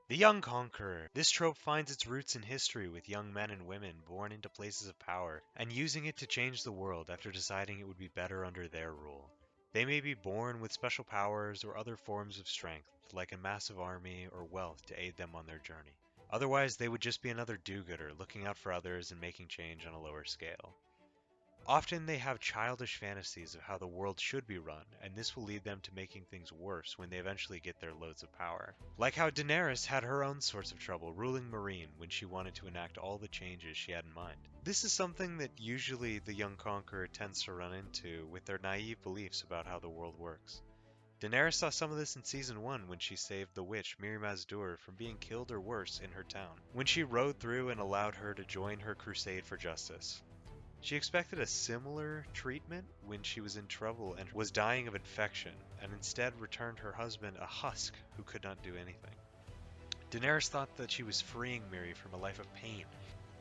The Young Conqueror. This trope finds its roots in history with young men and women born into places of power and using it to change the world after deciding it would be better under their rule. They may be born with special powers or other forms of strength, like a massive army or wealth to aid them on their journey. Otherwise, they would just be another do-gooder looking out for others and making change on a lower scale. Often they have childish fantasies of how the world should be run, and this will lead them to making things worse when they eventually get their loads of power. Like how Daenerys had her own sorts of trouble ruling Meereen when she wanted to enact all the changes she had in mind. This is something that usually the young conqueror tends to run into with their naive beliefs about how the world works. Daenerys saw some of this in Season 1 when she saved the witch Mirri Maz Duur from being killed or worse in her town, when she rode through and allowed her to join her crusade for justice. She expected a similar treatment when she was in trouble and was dying of infection, and instead returned her husband a husk who could not do anything. Daenerys thought that she was freeing Mirri from a life of pain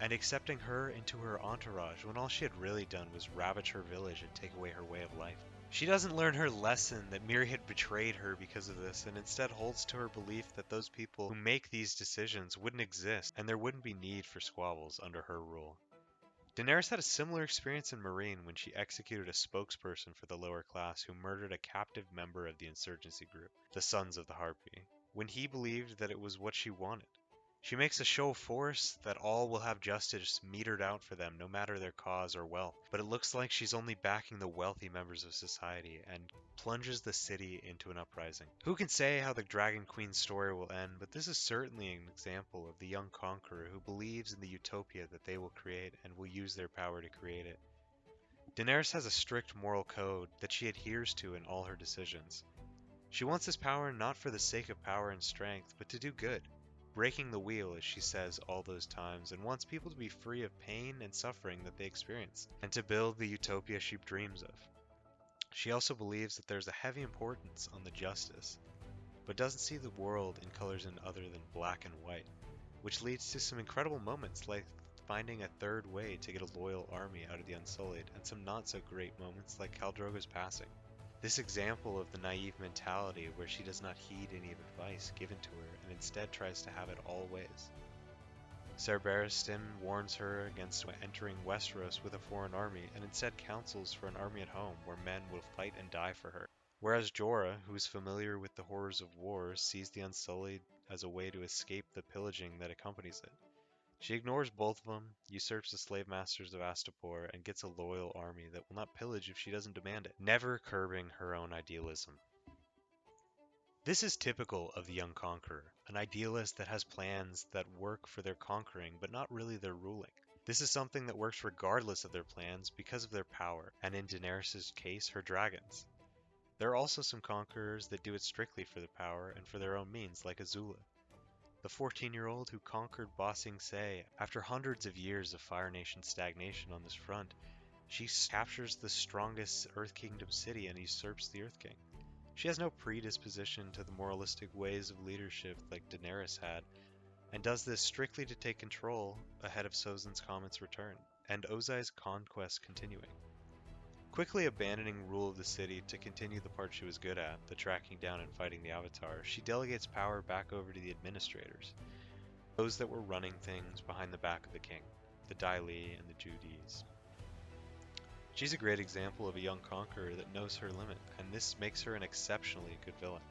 and accepting her into her entourage when all she had really done was ravage her village and take away her way of life. She doesn't learn her lesson that Mirri had betrayed her because of this and instead holds to her belief that those people who make these decisions wouldn't exist and there wouldn't be need for squabbles under her rule. Daenerys had a similar experience in Meereen when she executed a spokesperson for the lower class who murdered a captive member of the insurgency group, the Sons of the Harpy, when he believed that it was what she wanted. She makes a show of force that all will have justice metered out for them no matter their cause or wealth, but it looks like she's only backing the wealthy members of society and plunges the city into an uprising. Who can say how the Dragon Queen's story will end, but this is certainly an example of the young conqueror who believes in the utopia that they will create and will use their power to create it. Daenerys has a strict moral code that she adheres to in all her decisions. She wants this power not for the sake of power and strength, but to do good, breaking the wheel, as she says all those times, and wants people to be free of pain and suffering that they experience, and to build the utopia she dreams of. She also believes that there's a heavy importance on the justice, but doesn't see the world in colors other than black and white, which leads to some incredible moments like finding a third way to get a loyal army out of the Unsullied, and some not so great moments like Khal Drogo's passing. This example of the naive mentality where she does not heed any advice given to her and instead tries to have it all ways. Ser Barristan warns her against entering Westeros with a foreign army and instead counsels for an army at home where men will fight and die for her. Whereas Jorah, who is familiar with the horrors of war, sees the Unsullied as a way to escape the pillaging that accompanies it. She ignores both of them, usurps the slave masters of Astapor, and gets a loyal army that will not pillage if she doesn't demand it, never curbing her own idealism. This is typical of the young conqueror, an idealist that has plans that work for their conquering but not really their ruling. This is something that works regardless of their plans because of their power, and in Daenerys' case, her dragons. There are also some conquerors that do it strictly for their power and for their own means, like Azula, the 14-year-old who conquered Ba Sing Se. After hundreds of years of Fire Nation stagnation on this front, she captures the strongest Earth Kingdom city and usurps the Earth King. She has no predisposition to the moralistic ways of leadership like Daenerys had, and does this strictly to take control ahead of Sozin's Comet's return, and Ozai's conquest continuing. Quickly abandoning rule of the city to continue the part she was good at, the tracking down and fighting the Avatar, she delegates power back over to the administrators, those that were running things behind the back of the king, the Dai Li and the Judis. She's a great example of a young conqueror that knows her limit, and this makes her an exceptionally good villain,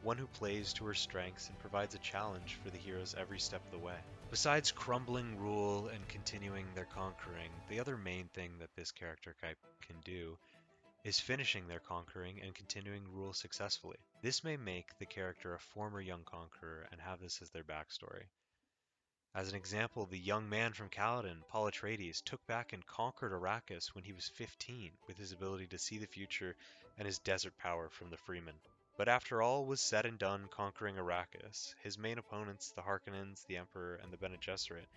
one who plays to her strengths and provides a challenge for the heroes every step of the way. Besides crumbling rule and continuing their conquering, the other main thing that this character type can do is finishing their conquering and continuing rule successfully. This may make the character a former young conqueror and have this as their backstory. As an example, the young man from Caladan, Paul Atreides, took back and conquered Arrakis when he was 15 with his ability to see the future and his desert power from the Freemen. But after all was said and done conquering Arrakis, his main opponents, the Harkonnens, the Emperor, and the Bene Gesserit,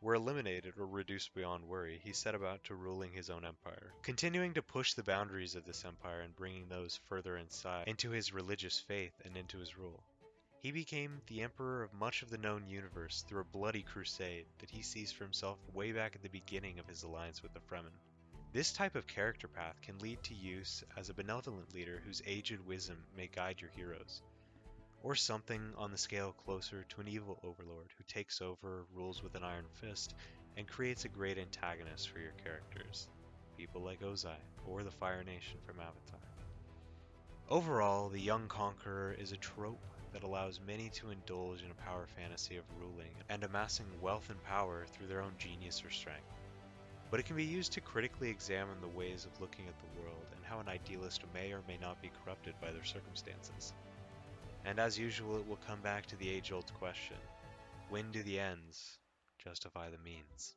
were eliminated or reduced beyond worry. He set about to ruling his own empire, continuing to push the boundaries of this empire and bringing those further inside, into his religious faith and into his rule. He became the emperor of much of the known universe through a bloody crusade that he sees for himself way back at the beginning of his alliance with the Fremen. This type of character path can lead to use as a benevolent leader whose aged wisdom may guide your heroes. or something on the scale closer to an evil overlord who takes over, rules with an iron fist, and creates a great antagonist for your characters, people like Ozai or the Fire Nation from Avatar. Overall, the young conqueror is a trope that allows many to indulge in a power fantasy of ruling and amassing wealth and power through their own genius or strength. But it can be used to critically examine the ways of looking at the world and how an idealist may or may not be corrupted by their circumstances. And as usual, it will come back to the age-old question: when do the ends justify the means?